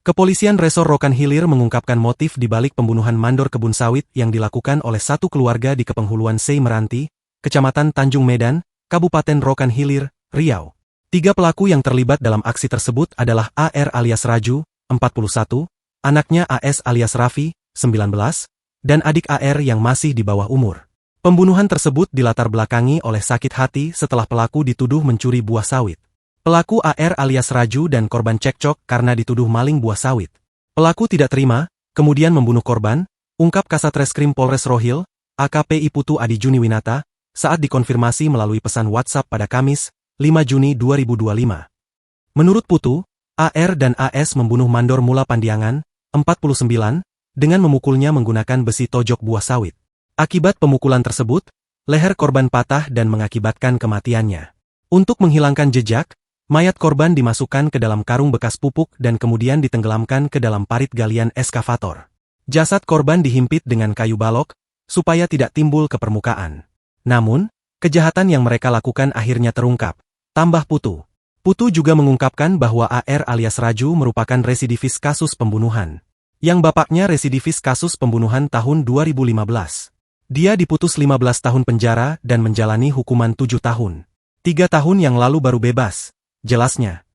Kepolisian Resor Rokan Hilir mengungkapkan motif di balik pembunuhan mandor kebun sawit yang dilakukan oleh satu keluarga di Kepenghuluan Sei Meranti, Kecamatan Tanjung Medan, Kabupaten Rokan Hilir, Riau. 3 pelaku yang terlibat dalam aksi tersebut adalah AR alias Raju, 41, anaknya AS alias Raffi, 19, dan adik AR yang masih di bawah umur. Pembunuhan tersebut dilatar belakangi oleh sakit hati setelah pelaku dituduh mencuri buah sawit. Pelaku AR alias Raju dan korban cekcok karena dituduh maling buah sawit. Pelaku tidak terima, kemudian membunuh korban, ungkap Kasat Reskrim Polres Rohil, AKP Iputu Adi Juniwinata, saat dikonfirmasi melalui pesan WhatsApp pada Kamis, 5 Juni 2025. Menurut Putu, AR dan AS membunuh mandor Mula Pandiangan, 49, dengan memukulnya menggunakan besi tojok buah sawit. Akibat pemukulan tersebut, leher korban patah dan mengakibatkan kematiannya. Untuk menghilangkan jejak, mayat korban dimasukkan ke dalam karung bekas pupuk dan kemudian ditenggelamkan ke dalam parit galian eskavator. Jasad korban dihimpit dengan kayu balok, supaya tidak timbul ke permukaan. Namun, kejahatan yang mereka lakukan akhirnya terungkap, tambah Putu. Putu juga mengungkapkan bahwa AR alias Raju merupakan residivis kasus pembunuhan. Yang bapaknya residivis kasus pembunuhan tahun 2015. Dia diputus 15 tahun penjara dan menjalani hukuman 7 tahun. 3 tahun yang lalu baru bebas, jelasnya.